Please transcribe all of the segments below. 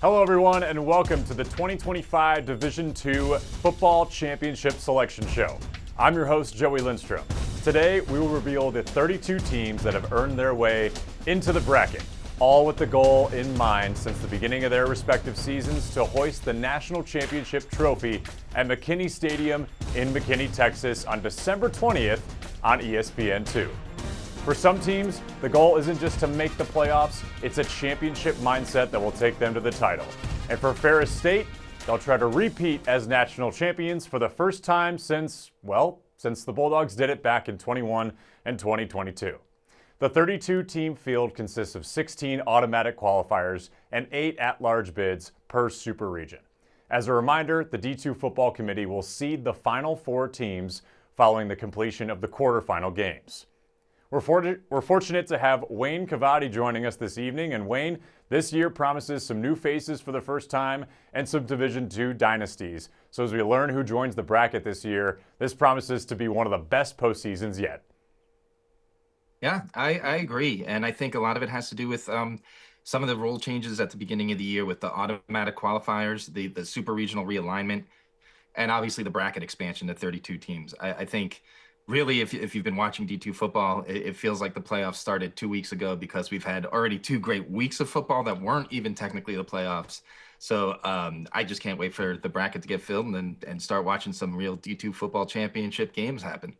Hello everyone and welcome to the 2025 Division II Football Championship Selection Show. I'm your host Joey Lindstrom. Today we will reveal the 32 teams that have earned their way into the bracket, all with the goal in mind since the beginning of their respective seasons to hoist the national championship trophy at McKinney Stadium in McKinney, Texas on December 20th on ESPN2. For some teams, the goal isn't just to make the playoffs, it's a championship mindset that will take them to the title. And for Ferris State, they'll try to repeat as national champions for the first time since the Bulldogs did it back in 21 and 2022. The 32-team field consists of 16 automatic qualifiers and 8 at-large bids per super region. As a reminder, the D2 Football Committee will seed the final 4 teams following the completion of the quarterfinal games. We're fortunate to have Wayne Cavati joining us this evening, and Wayne, this year promises some new faces for the first time and some Division II dynasties. So as we learn who joins the bracket this year, this promises to be one of the best postseasons yet. Yeah, I agree, and I think a lot of it has to do with some of the rule changes at the beginning of the year with the automatic qualifiers, the super regional realignment, and obviously the bracket expansion to 32 teams. I think really, if you've been watching D2 football, it feels like the playoffs started 2 weeks ago because we've had already 2 great weeks of football that weren't even technically the playoffs. So I just can't wait for the bracket to get filled and start watching some real D2 football championship games happen.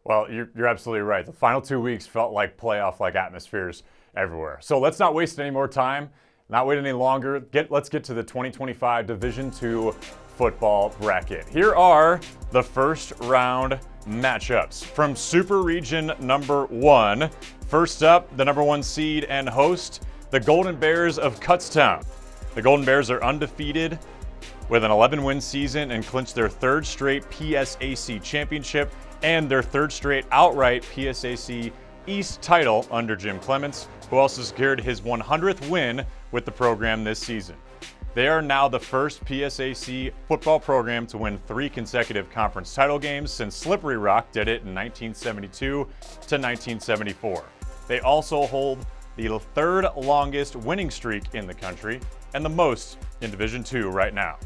Well, you're absolutely right. The final 2 weeks felt like playoff-like atmospheres everywhere. So let's not waste any more time, not wait any longer. Let's get to the 2025 Division II football bracket. Here are the first round matchups from Super Region number 1. First up, the number 1 seed and host, the Golden Bears of Kutztown. The Golden Bears are undefeated with an 11-win season and clinched their 3rd straight PSAC championship and their 3rd straight outright PSAC East title under Jim Clements, who also secured his 100th win with the program this season. They are now the first PSAC football program to win 3 consecutive conference title games since Slippery Rock did it in 1972 to 1974. They also hold the 3rd longest winning streak in the country and the most in Division II right now.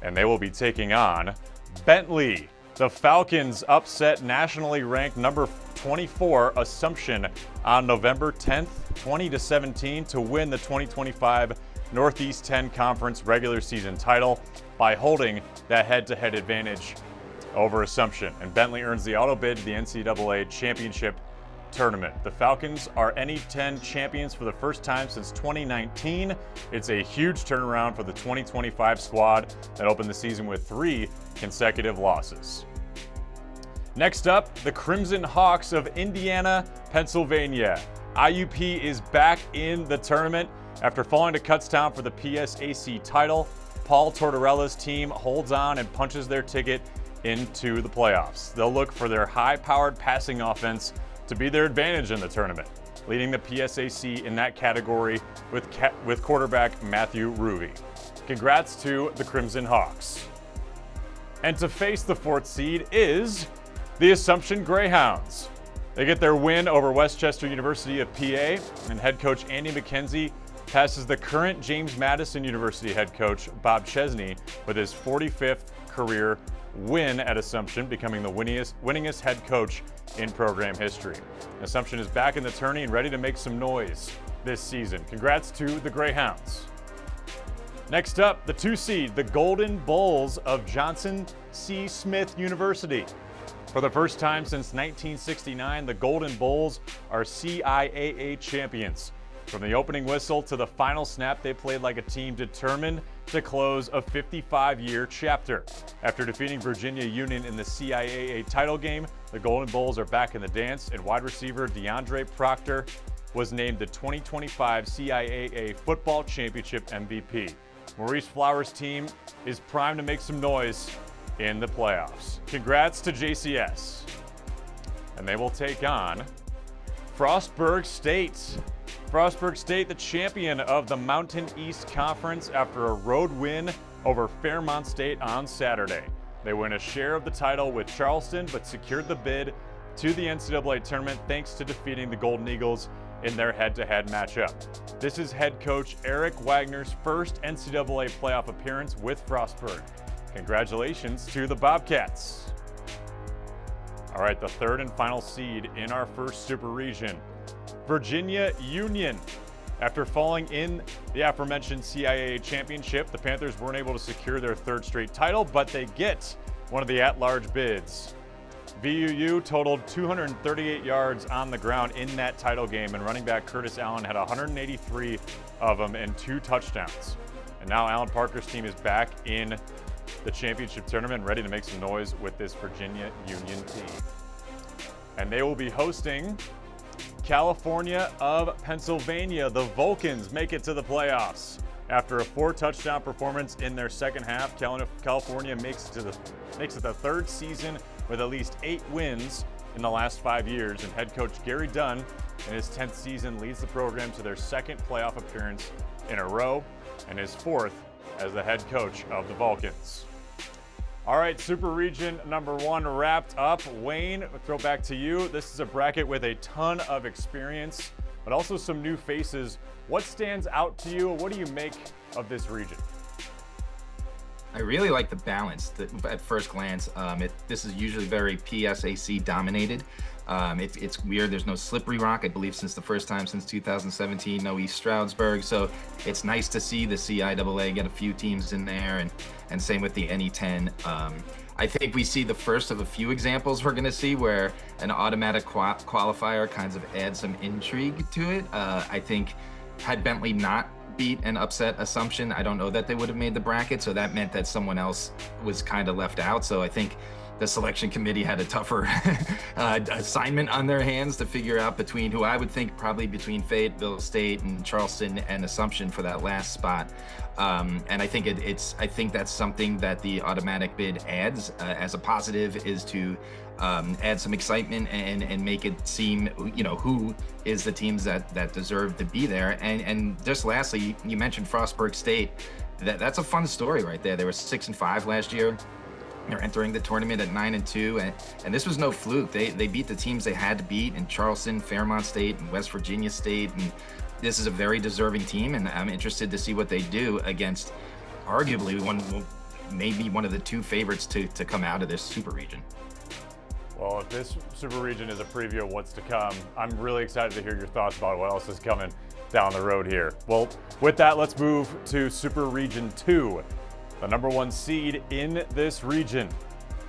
And they will be taking on Bentley. The Falcons upset nationally ranked number 24 Assumption on November 10th, 20-17 to win the 2025 Northeast 10 Conference regular season title by holding that head-to-head advantage over Assumption. And Bentley earns the auto bid to the NCAA championship tournament. The Falcons are NE10 champions for the first time since 2019. It's a huge turnaround for the 2025 squad that opened the season with 3 consecutive losses. Next up, the Crimson Hawks of Indiana, Pennsylvania. IUP is back in the tournament. After falling to Kutztown for the PSAC title, Paul Tortorella's team holds on and punches their ticket into the playoffs. They'll look for their high-powered passing offense to be their advantage in the tournament, leading the PSAC in that category with quarterback Matthew Ruby. Congrats to the Crimson Hawks. And to face the 4th seed is the Assumption Greyhounds. They get their win over Westchester University of PA, and head coach Andy McKenzie passes the current James Madison University head coach Bob Chesney with his 45th career win at Assumption, becoming the winningest head coach in program history. Assumption is back in the tourney and ready to make some noise this season. Congrats to the Greyhounds. Next up, the 2 seed, the Golden Bulls of Johnson C. Smith University. For the first time since 1969, the Golden Bulls are CIAA champions. From the opening whistle to the final snap, they played like a team determined to close a 55-year chapter. After defeating Virginia Union in the CIAA title game, the Golden Bulls are back in the dance, and wide receiver DeAndre Proctor was named the 2025 CIAA Football Championship MVP. Maurice Flowers' team is primed to make some noise in the playoffs. Congrats to JCS. And they will take on Frostburg State. Frostburg State, the champion of the Mountain East Conference after a road win over Fairmont State on Saturday. They win a share of the title with Charleston, but secured the bid to the NCAA tournament thanks to defeating the Golden Eagles in their head-to-head matchup. This is head coach Eric Wagner's first NCAA playoff appearance with Frostburg. Congratulations to the Bobcats. All right, the third and final seed in our first super region, Virginia Union. After falling in the aforementioned CIAA championship, the Panthers weren't able to secure their third straight title, but they get one of the at-large bids. VUU totaled 238 yards on the ground in that title game, and running back Curtis Allen had 183 of them and 2 touchdowns. And now Alan Parker's team is back in the championship tournament, ready to make some noise with this Virginia Union team. And they will be hosting California of Pennsylvania. The Vulcans make it to the playoffs. After a 4-touchdown performance in their second half, California makes it the third season with at least 8 wins in the last 5 years, and head coach Gary Dunn in his 10th season leads the program to their second playoff appearance in a row and his 4th as the head coach of the Vulcans. All right, Super Region number 1 wrapped up. Wayne, we'll throw back to you. This is a bracket with a ton of experience, but also some new faces. What stands out to you? What do you make of this region? I really like the balance at first glance. This is usually very PSAC dominated. It's weird. There's no Slippery Rock, I believe, since the first time since 2017. No East Stroudsburg. So it's nice to see the CIAA get a few teams in there, and same with the NE10. I think we see the first of a few examples we're going to see where an automatic qualifier kind of adds some intrigue to it. I think had Bentley not beat and upset Assumption, I don't know that they would have made the bracket, so that meant that someone else was kind of left out. So I think the selection committee had a tougher assignment on their hands to figure out between who I would think probably between Fayetteville State and Charleston and Assumption for that last spot. And I think I think that's something that the automatic bid adds as a positive, is to add some excitement and make it seem, who is the teams that deserve to be there. And just lastly, you mentioned Frostburg State. That's a fun story right there. They were 6-5 last year. They're entering the tournament at 9-2, and this was no fluke. They beat the teams they had to beat in Charleston, Fairmont State, and West Virginia State. And this is a very deserving team, and I'm interested to see what they do against arguably maybe one of the 2 favorites to come out of this super region. Well, if this super region is a preview of what's to come, I'm really excited to hear your thoughts about what else is coming down the road here. Well, with that, let's move to Super Region 2. The number 1 seed in this region,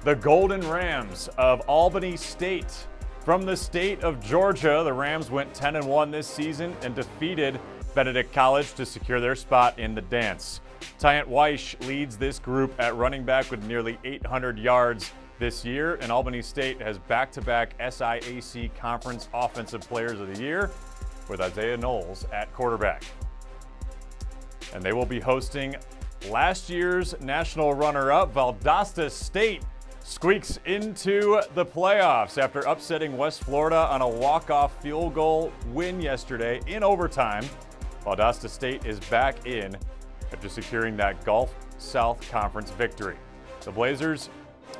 the Golden Rams of Albany State. From the state of Georgia, the Rams went 10-1 this season and defeated Benedict College to secure their spot in the dance. Tyant Weish leads this group at running back with nearly 800 yards this year, and Albany State has back-to-back SIAC Conference Offensive Players of the Year with Isaiah Knowles at quarterback. And they will be hosting last year's national runner-up, Valdosta State, squeaks into the playoffs after upsetting West Florida on a walk-off field goal win yesterday in overtime. Valdosta State is back in after securing that Gulf South Conference victory. The Blazers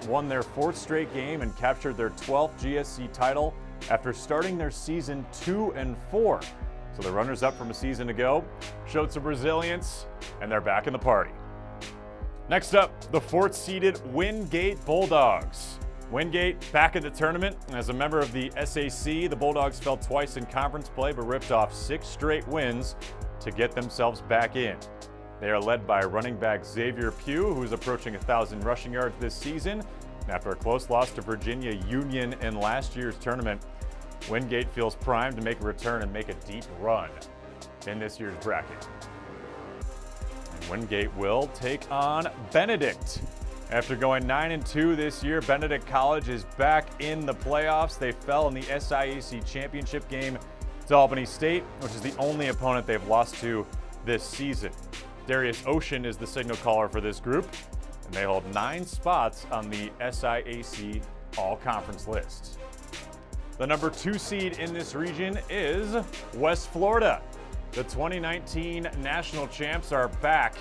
won their 4th straight game and captured their 12th GSC title after starting their season 2-4. So the runners-up from a season ago showed some resilience, and they're back in the party. Next up, the 4th-seeded Wingate Bulldogs. Wingate back in the tournament. As a member of the SAC, the Bulldogs fell twice in conference play but ripped off 6 straight wins to get themselves back in. They are led by running back Xavier Pugh, who's approaching 1,000 rushing yards this season. And after a close loss to Virginia Union in last year's tournament, Wingate feels primed to make a return and make a deep run in this year's bracket. And Wingate will take on Benedict. After going 9-2 this year, Benedict College is back in the playoffs. They fell in the SIAC championship game to Albany State, which is the only opponent they've lost to this season. Darius Ocean is the signal caller for this group, and they hold 9 spots on the SIAC all-conference list. The number 2 seed in this region is West Florida. The 2019 national champs are back,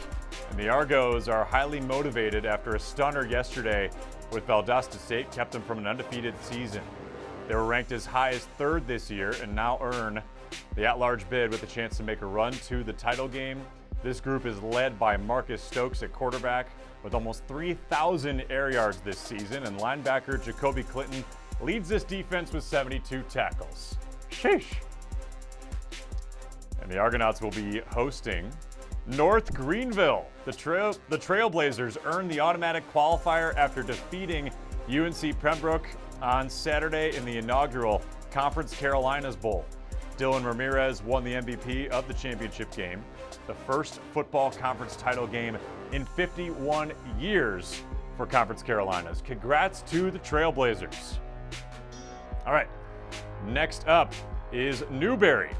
and the Argos are highly motivated after a stunner yesterday with Valdosta State kept them from an undefeated season. They were ranked as high as 3rd this year and now earn the at-large bid with a chance to make a run to the title game. This group is led by Marcus Stokes at quarterback with almost 3,000 air yards this season, and linebacker Jacoby Clinton leads this defense with 72 tackles. Sheesh. And the Argonauts will be hosting North Greenville. The Trailblazers earned the automatic qualifier after defeating UNC Pembroke on Saturday in the inaugural Conference Carolinas Bowl. Dylan Ramirez won the MVP of the championship game, the first football conference title game in 51 years for Conference Carolinas. Congrats to the Trailblazers. All right, next up is Newberry.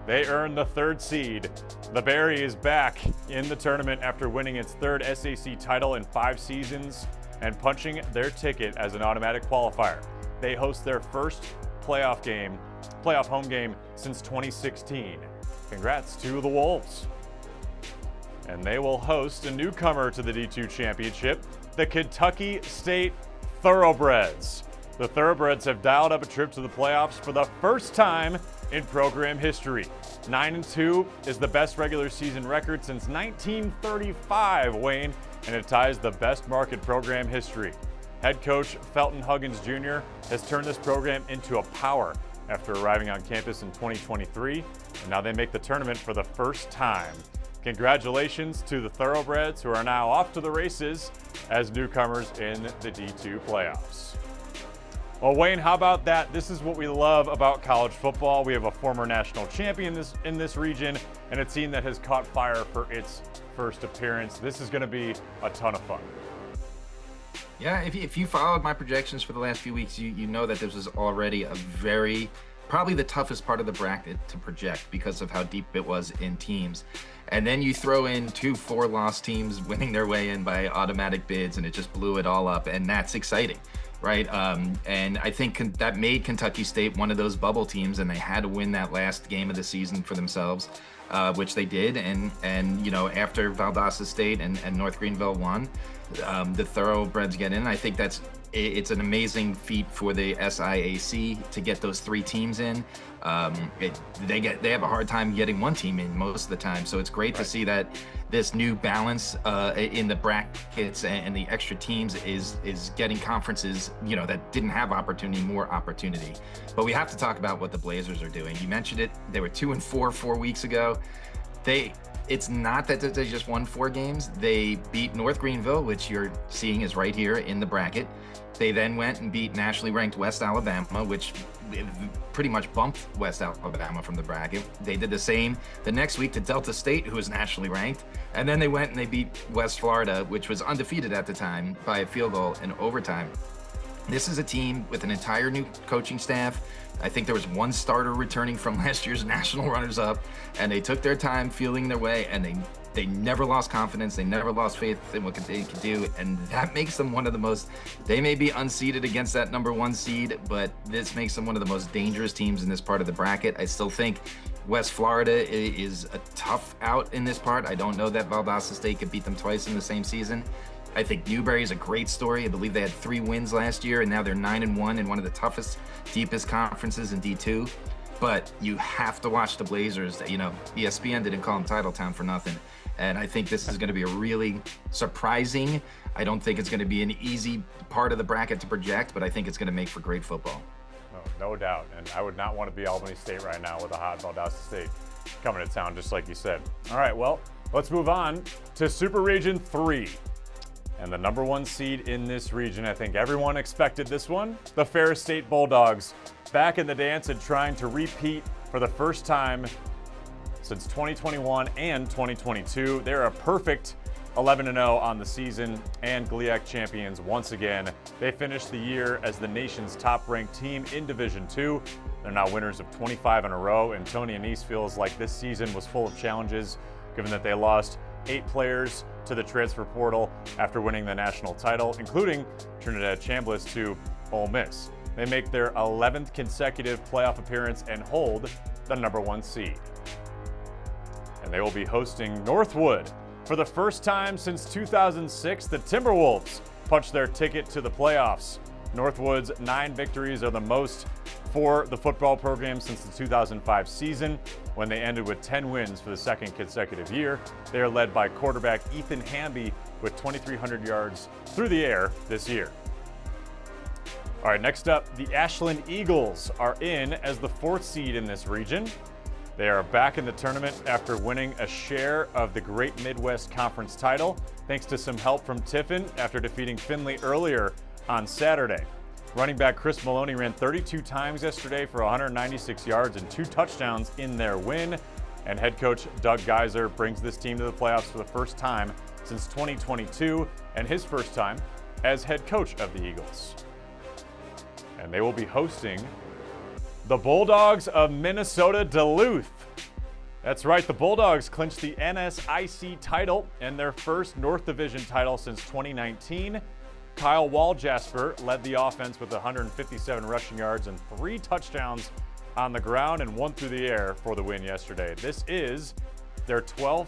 They earned the 3rd seed. The Berry is back in the tournament after winning its 3rd SAC title in 5 seasons and punching their ticket as an automatic qualifier. They host their first playoff home game since 2016. Congrats to the Wolves. And they will host a newcomer to the D2 championship, the Kentucky State Thoroughbreds. The Thoroughbreds have dialed up a trip to the playoffs for the first time in program history. 9-2 is the best regular season record since 1935, Wayne, and it ties the best mark in program history. Head coach Felton Huggins Jr. has turned this program into a power after arriving on campus in 2023, and now they make the tournament for the first time. Congratulations to the Thoroughbreds, who are now off to the races as newcomers in the D2 playoffs. Well, Wayne, how about that? This is what we love about college football. We have a former national champion in this region and a team that has caught fire for its first appearance. This is going to be a ton of fun. Yeah, if you followed my projections for the last few weeks, you know that this was already probably the toughest part of the bracket to project because of how deep it was in teams. And then you throw in 2 4-loss teams winning their way in by automatic bids, and it just blew it all up, and that's exciting. Right. And I think that made Kentucky State one of those bubble teams, and they had to win that last game of the season for themselves, which they did. And you know, after Valdosta State and North Greenville won, the Thoroughbreds get in. I think it's an amazing feat for the SIAC to get those 3 teams in. They have a hard time getting 1 team in most of the time. So it's great to see that this new balance in the brackets and the extra teams is getting conferences, you know, that didn't have more opportunity. But we have to talk about what the Blazers are doing. You mentioned it. They were 2-4 4 weeks ago. It's not that they just won 4 games. They beat North Greenville, which you're seeing is right here in the bracket. They then went and beat nationally ranked West Alabama, which pretty much bumped West Alabama from the bracket. They did the same the next week to Delta State, who was nationally ranked. And then they went and they beat West Florida, which was undefeated at the time, by a field goal in overtime. This is a team with an entire new coaching staff. I think there was 1 starter returning from last year's national runners-up, and they took their time feeling their way, and they never lost confidence. They never lost faith in what they could do, and that makes them one of the most. They may be unseeded against that number 1 seed, but this makes them one of the most dangerous teams in this part of the bracket. I still think West Florida is a tough out in this part. I don't know that Valdosta State could beat them twice in the same season. I think Newberry is a great story. I believe they had 3 wins last year, and now they're 9-1 in one of the toughest, deepest conferences in D2. But you have to watch the Blazers. You know, ESPN didn't call them Title Town for nothing. And I think this is going to be a really surprising. I don't think it's going to be an easy part of the bracket to project, but I think it's going to make for great football. Oh, no doubt. And I would not want to be Albany State right now with a hot Valdosta State coming to town, just like you said. All right, well, let's move on to Super Region 3. And the number 1 seed in this region, I think everyone expected this one, the Ferris State Bulldogs, back in the dance and trying to repeat for the first time since 2021 and 2022. They're a perfect 11-0 on the season and GLIAC champions once again. They finished the year as the nation's top-ranked team in Division II. They're now winners of 25 in a row, and Tony Anise feels like this season was full of challenges, given that they lost 8 players to the transfer portal after winning the national title, including Trinidad Chambliss to Ole Miss. They make their 11th consecutive playoff appearance and hold the number 1 seed. And they will be hosting Northwood. For the first time since 2006, the Timberwolves punched their ticket to the playoffs. Northwood's 9 victories are the most for the football program since the 2005 season, when they ended with 10 wins for the second consecutive year. They are led by quarterback Ethan Hamby with 2,300 yards through the air this year. All right, next up, the Ashland Eagles are in as the 4th seed in this region. They are back in the tournament after winning a share of the Great Midwest Conference title, thanks to some help from Tiffin after defeating Findlay earlier on Saturday. Running back Chris Maloney ran 32 times yesterday for 196 yards and 2 touchdowns in their win. And head coach Doug Geiser brings this team to the playoffs for the first time since 2022 and his first time as head coach of the Eagles. And they will be hosting the Bulldogs of Minnesota Duluth. That's right, the Bulldogs clinched the NSIC title and their first North Division title since 2019. Kyle Waljasper led the offense with 157 rushing yards and 3 touchdowns on the ground and 1 through the air for the win yesterday. This is their 12th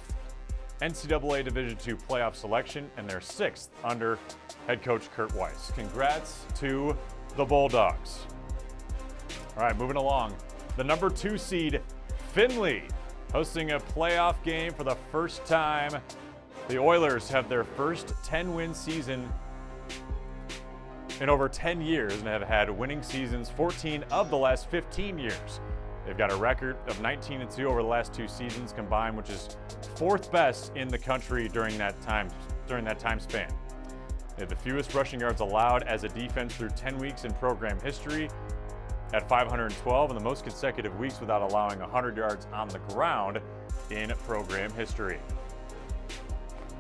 NCAA Division II playoff selection and their 6th under head coach Kurt Weiss. Congrats to the Bulldogs. All right, moving along. The number 2 seed, Findlay, hosting a playoff game for the first time. The Oilers have their first 10-win season in over 10 years and have had winning seasons 14 of the last 15 years. They've got a record of 19-2 over the last 2 seasons combined, which is 4th best in the country during that time span. They have the fewest rushing yards allowed as a defense through 10 weeks in program history at 512, and the most consecutive weeks without allowing 100 yards on the ground in program history.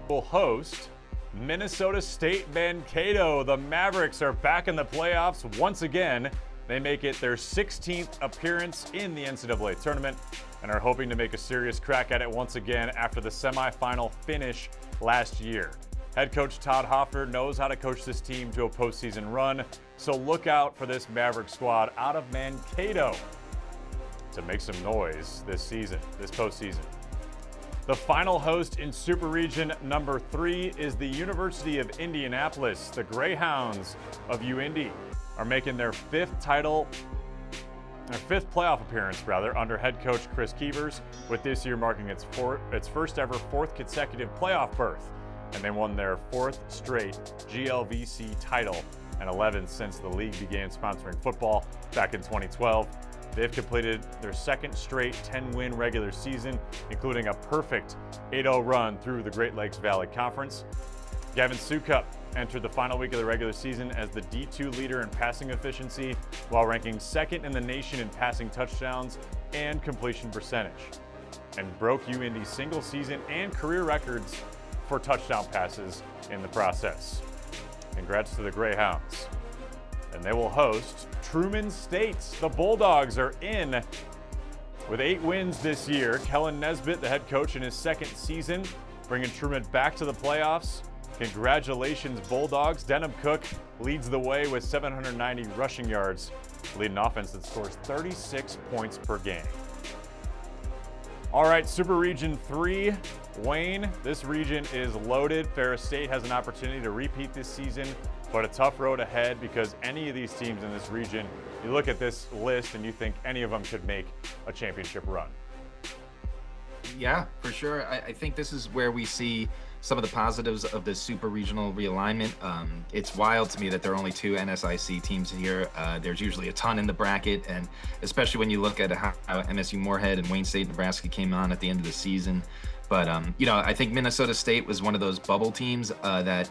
Will host Minnesota State Mankato. The Mavericks are back in the playoffs once again. They make it their 16th appearance in the NCAA tournament and are hoping to make a serious crack at it once again after the semifinal finish last year. Head coach Todd Hoffer knows how to coach this team to a postseason run, so look out for this Maverick squad out of Mankato to make some noise this postseason. The final host in Super Region number 3 is the University of Indianapolis. The Greyhounds of UIndy are making their 5th playoff appearance under head coach Chris Keevers, with this year marking its first ever 4th consecutive playoff berth. And they won their 4th straight GLVC title and 11th since the league began sponsoring football back in 2012. They've completed their 2nd straight 10-win regular season, including a perfect 8-0 run through the Great Lakes Valley Conference. Gavin Sukup entered the final week of the regular season as the D2 leader in passing efficiency, while ranking 2nd in the nation in passing touchdowns and completion percentage, and broke UIndy's single season and career records for touchdown passes in the process. Congrats to the Greyhounds. And they will host Truman State. The Bulldogs are in with 8 wins this year. Kellen Nesbitt, the head coach in his 2nd season, bringing Truman back to the playoffs. Congratulations, Bulldogs. Denham Cook leads the way with 790 rushing yards, leading an offense that scores 36 points per game. All right, Super Region 3. Wayne, this region is loaded. Ferris State has an opportunity to repeat this season, but a tough road ahead because any of these teams in this region, you look at this list and you think any of them could make a championship run. Yeah, for sure. I think this is where we see some of the positives of this super regional realignment. It's wild to me that there are only 2 NSIC teams here. There's usually a ton in the bracket, and especially when you look at how MSU Moorhead and Wayne State, Nebraska came on at the end of the season. But, I think Minnesota State was one of those bubble teams that,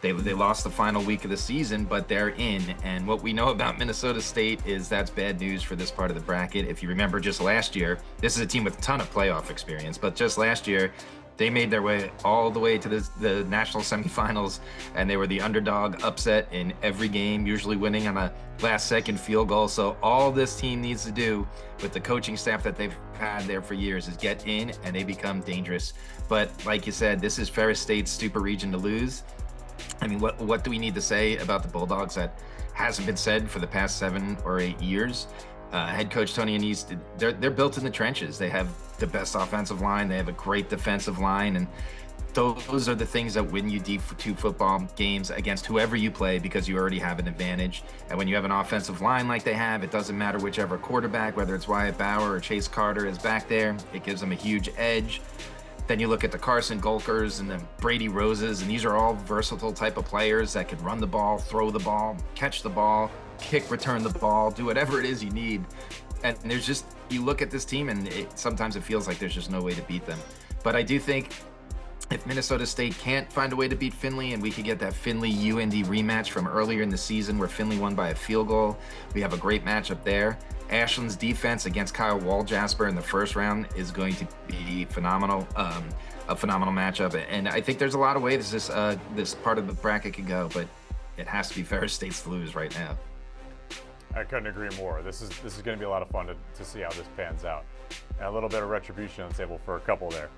they lost the final week of the season, but they're in. And what we know about Minnesota State is that's bad news for this part of the bracket. If you remember just last year, this is a team with a ton of playoff experience, but just last year, they made their way all the way to the national semifinals, and they were the underdog upset in every game, usually winning on a last-second field goal. So all this team needs to do with the coaching staff that they've had there for years is get in, and they become dangerous. But like you said, this is Ferris State's super region to lose. I mean, what do we need to say about the Bulldogs that hasn't been said for the past 7 or 8 years? Head coach Tony Anise, they're built in the trenches. They have the best offensive line. They have a great defensive line. And those are the things that win you D2 football games against whoever you play, because you already have an advantage. And when you have an offensive line like they have, it doesn't matter whichever quarterback, whether it's Wyatt Bauer or Chase Carter is back there, it gives them a huge edge. Then you look at the Carson Gulkers and the Brady Roses, and these are all versatile type of players that can run the ball, throw the ball, catch the ball, kick, return the ball, do whatever it is you need. And there's just, you look at this team and sometimes it feels like there's just no way to beat them. But I do think if Minnesota State can't find a way to beat Findlay, and we could get that Findlay-UND rematch from earlier in the season where Findlay won by a field goal, we have a great matchup there. Ashland's defense against Kyle Walljasper in the first round is going to be phenomenal, a phenomenal matchup. And I think there's a lot of ways this part of the bracket could go, but it has to be Ferris State's to lose right now. I couldn't agree more. This is going to be a lot of fun to see how this pans out. And a little bit of retribution on the table for a couple there.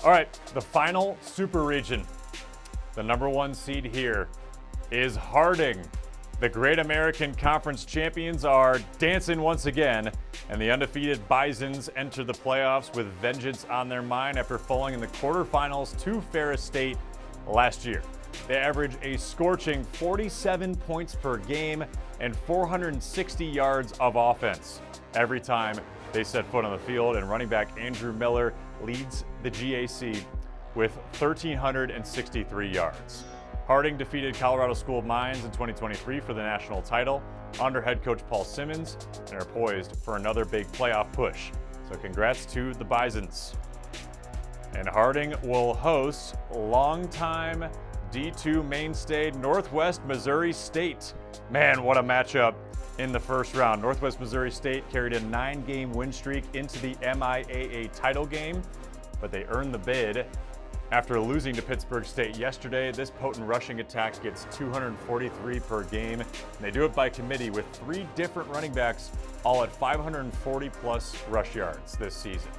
All right, the final super region. The number 1 seed here is Harding. The Great American Conference champions are dancing once again, and the undefeated Bisons enter the playoffs with vengeance on their mind after falling in the quarterfinals to Ferris State last year. They average a scorching 47 points per game and 460 yards of offense every time they set foot on the field, and running back Andrew Miller leads the GAC with 1,363 yards. Harding defeated Colorado School of Mines in 2023 for the national title under head coach Paul Simmons and are poised for another big playoff push. So congrats to the Bisons. And Harding will host longtime D2 mainstay Northwest Missouri State. Man, what a matchup in the first round. Northwest Missouri State carried a 9-game win streak into the MIAA title game, but they earned the bid after losing to Pittsburgh State yesterday. This potent rushing attack gets 243 per game, and they do it by committee with 3 different running backs, all at 540-plus rush yards this season.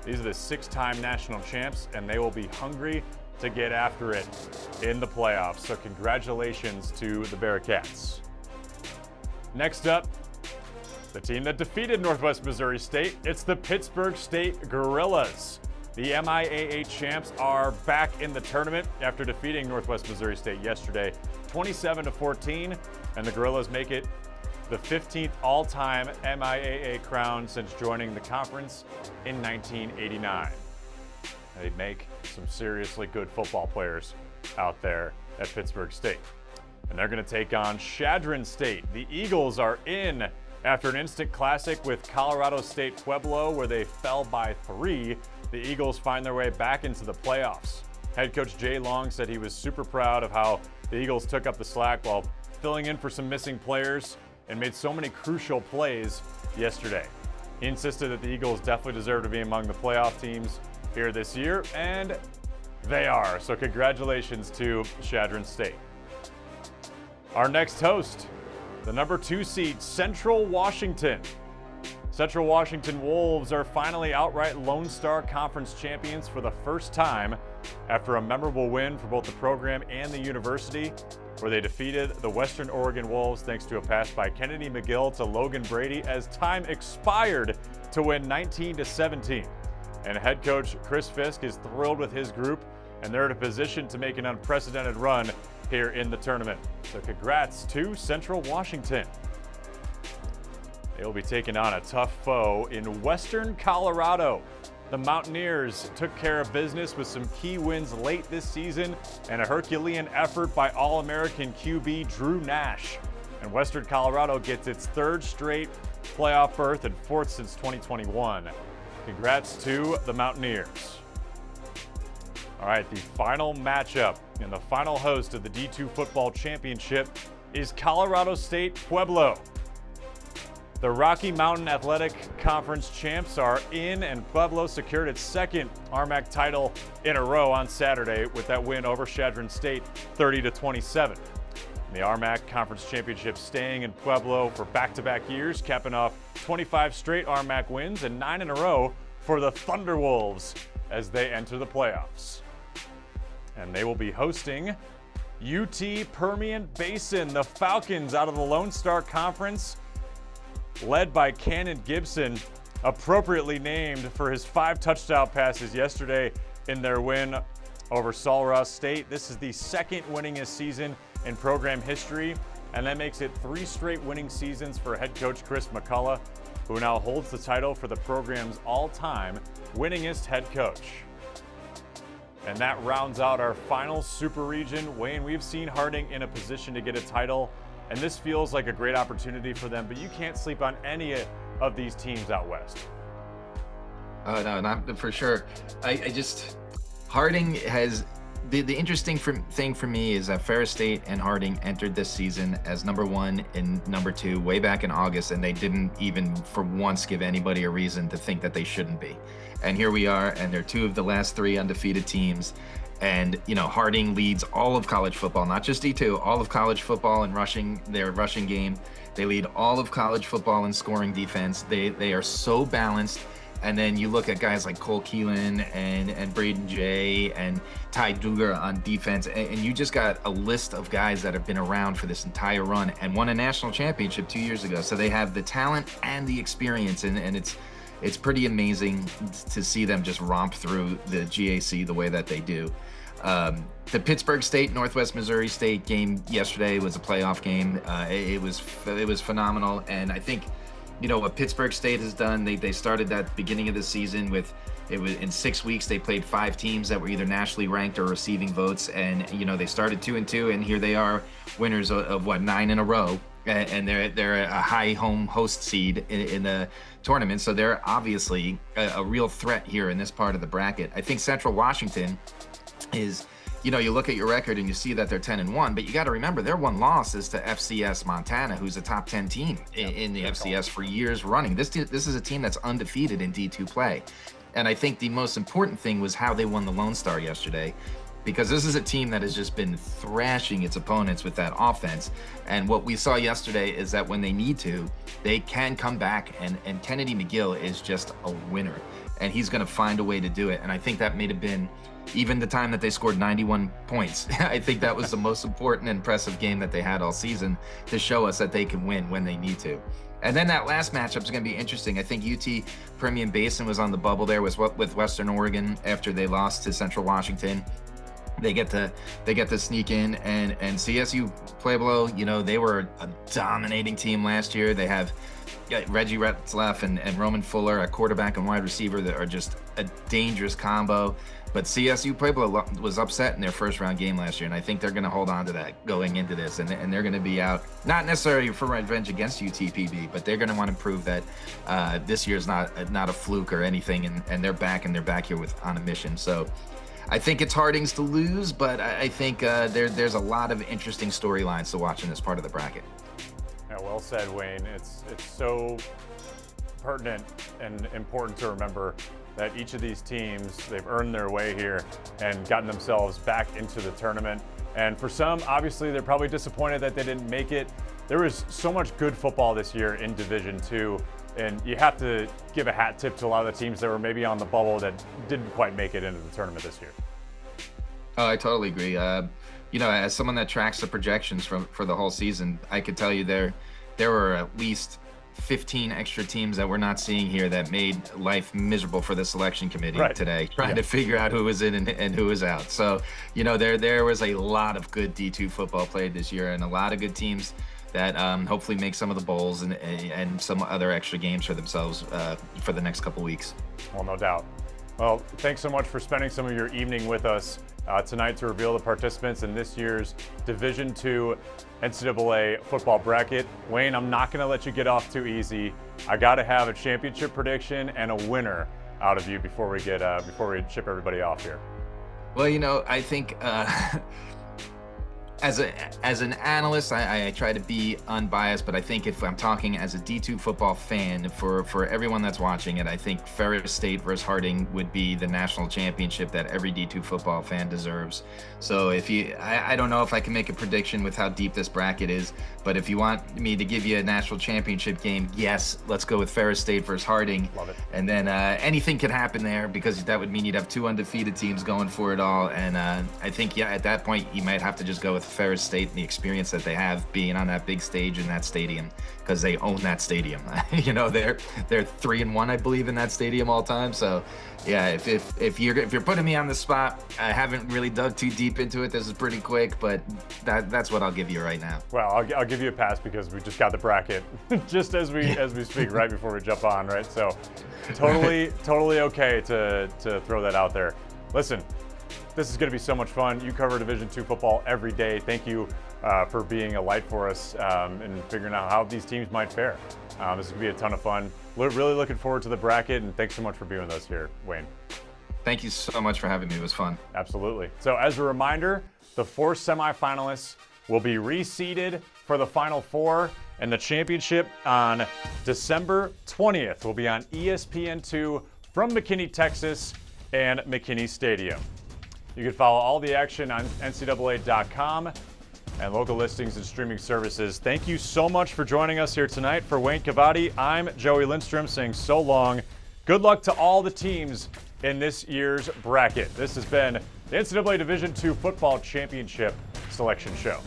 These are the 6-time national champs, and they will be hungry to get after it in the playoffs. So congratulations to the Bearcats. Next up, the team that defeated Northwest Missouri State. It's the Pittsburgh State Gorillas. The MIAA champs are back in the tournament after defeating Northwest Missouri State yesterday, 27-14, and the Gorillas make it the 15th all-time MIAA crown since joining the conference in 1989. They make some seriously good football players out there at Pittsburgh State. And they're going to take on Chadron State. The Eagles are in after an instant classic with Colorado State Pueblo, where they fell by 3. The Eagles find their way back into the playoffs. Head coach Jay Long said he was super proud of how the Eagles took up the slack while filling in for some missing players and made so many crucial plays yesterday. He insisted that the Eagles definitely deserve to be among the playoff teams here this year, and they are. So congratulations to Chadron State. Our next host, the number 2 seed, Central Washington. Central Washington Wolves are finally outright Lone Star Conference champions for the first time after a memorable win for both the program and the university, where they defeated the Western Oregon Wolves thanks to a pass by Kennedy McGill to Logan Brady as time expired to win 19-17. And head coach Chris Fisk is thrilled with his group, and they're in a position to make an unprecedented run here in the tournament. So congrats to Central Washington. They will be taking on a tough foe in Western Colorado. The Mountaineers took care of business with some key wins late this season and a Herculean effort by All-American QB Drew Nash. And Western Colorado gets its 3rd straight playoff berth and 4th since 2021. Congrats to the Mountaineers. All right, the final matchup and the final host of the D2 Football Championship is Colorado State Pueblo. The Rocky Mountain Athletic Conference champs are in, and Pueblo secured its 2nd RMAC title in a row on Saturday with that win over Chadron State, 30-27. The RMAC Conference Championship staying in Pueblo for back-to-back years, capping off 25 straight RMAC wins and 9 in a row for the Thunderwolves as they enter the playoffs. And they will be hosting UT Permian Basin, the Falcons out of the Lone Star Conference, led by Cannon Gibson, appropriately named for his 5 touchdown passes yesterday in their win over Sul Ross State. This is the second winningest season in program history, and that makes it 3 straight winning seasons for head coach Chris McCullough, who now holds the title for the program's all-time winningest head coach. And that rounds out our final super region. Wayne, we've seen Harding in a position to get a title, and this feels like a great opportunity for them, but you can't sleep on any of these teams out west. Oh, no, not for sure. Harding has, the interesting thing for me is that Ferris State and Harding entered this season as number 1 and number 2 way back in August, and they didn't even for once give anybody a reason to think that they shouldn't be. And here we are, and they're 2 of the last 3 undefeated teams. And, Harding leads all of college football, not just D2, all of college football in rushing, their rushing game. They lead all of college football in scoring defense. They are so balanced. And then you look at guys like Cole Keelan and Braden Jay and Ty Duger on defense, and you just got a list of guys that have been around for this entire run and won a national championship 2 years ago. So they have the talent and the experience, and it's pretty amazing to see them just romp through the GAC the way that they do. The Pittsburgh State Northwest Missouri State game yesterday was a playoff game. It was phenomenal, and I think what Pittsburgh State has done. They started that beginning of the season with, it was in 6 weeks they played 5 teams that were either nationally ranked or receiving votes, and they started 2-2, and here they are, winners of 9 in a row, and they're a high home host seed in the tournament, so they're obviously a real threat here in this part of the bracket. I think Central Washington is, you look at your record and you see that they're 10-1, but you got to remember their one loss is to FCS Montana, who's a top 10 team in the FCS for years running. This is a team that's undefeated in D2 play. And I think the most important thing was how they won the Lone Star yesterday, because this is a team that has just been thrashing its opponents with that offense. And what we saw yesterday is that when they need to, they can come back, and Kennedy McGill is just a winner, and he's going to find a way to do it. And I think that may have been, even the time that they scored 91 points, I think that was the most important and impressive game that they had all season to show us that they can win when they need to. And then that last matchup is going to be interesting. I think UT Permian Basin was on the bubble there with Western Oregon after they lost to Central Washington. They get to sneak in, and CSU Pueblo, they were a dominating team last year. They have Reggie Retzlaff and Roman Fuller, a quarterback and wide receiver, that are just a dangerous combo. But CSU Pueblo was upset in their first round game last year, and I think they're going to hold on to that going into this, and they're going to be out, not necessarily for revenge against UTPB, but they're going to want to prove that this year's not a fluke or anything, and they're back here on a mission. So I think it's Harding's to lose, but I think there's a lot of interesting storylines to watch in this part of the bracket. Yeah, well said, Wayne. It's so pertinent and important to remember that each of these teams, they've earned their way here and gotten themselves back into the tournament. And for some, obviously, they're probably disappointed that they didn't make it. There was so much good football this year in Division II, and you have to give a hat tip to a lot of the teams that were maybe on the bubble that didn't quite make it into the tournament this year. Oh, I totally agree. As someone that tracks the projections for the whole season, I could tell you there were at least 15 extra teams that we're not seeing here that made life miserable for the selection committee today, trying to figure out who was in and who was out. So, there was a lot of good D2 football played this year, and a lot of good teams that hopefully make some of the bowls and some other extra games for themselves for the next couple weeks. Well, no doubt. Well, thanks so much for spending some of your evening with us tonight to reveal the participants in this year's Division II NCAA football bracket. Wayne, I'm not going to let you get off too easy. I got to have a championship prediction and a winner out of you before we ship everybody off here. Well, I think as an analyst, I try to be unbiased, but I think if I'm talking as a D2 football fan, for everyone that's watching it, I think Ferris State versus Harding would be the national championship that every D2 football fan deserves. So I don't know if I can make a prediction with how deep this bracket is, but if you want me to give you a national championship game, yes, let's go with Ferris State versus Harding. Love it. And then anything could happen there, because that would mean you'd have 2 undefeated teams going for it all. And I think, at that point, you might have to just go with Ferris State and the experience that they have being on that big stage in that stadium, because they own that stadium. You know, they're 3-1, I believe, in that stadium all time. So, yeah, if you're putting me on the spot, I haven't really dug too deep into it. This is pretty quick, but that's what I'll give you right now. Well, I'll give you a pass because we just got the bracket just as we speak right before we jump on, right? So, totally okay to throw that out there. Listen, this is going to be so much fun. You cover Division II football every day. Thank you for being a light for us and figuring out how these teams might fare. This is going to be a ton of fun. Really looking forward to the bracket, and thanks so much for being with us here, Wayne. Thank you so much for having me. It was fun. Absolutely. So as a reminder, the 4 semifinalists will be reseeded for the Final Four, and the championship on December 20th will be on ESPN2 from McKinney, Texas, and McKinney Stadium. You can follow all the action on NCAA.com and local listings and streaming services. Thank you so much for joining us here tonight. For Wayne Cavati, I'm Joey Lindstrom saying so long. Good luck to all the teams in this year's bracket. This has been the NCAA Division II Football Championship Selection Show.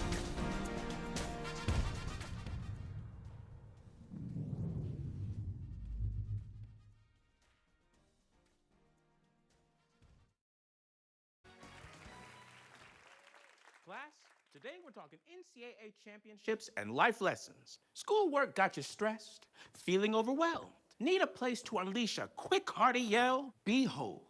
Class, today we're talking NCAA championships and life lessons. Schoolwork got you stressed, feeling overwhelmed. Need a place to unleash a quick, hearty yell? Behold.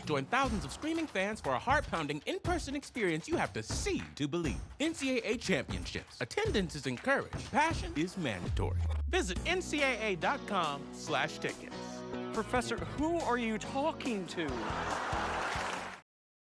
Join thousands of screaming fans for a heart-pounding in-person experience you have to see to believe. NCAA championships. Attendance is encouraged. Passion is mandatory. Visit ncaa.com/tickets. Professor, who are you talking to?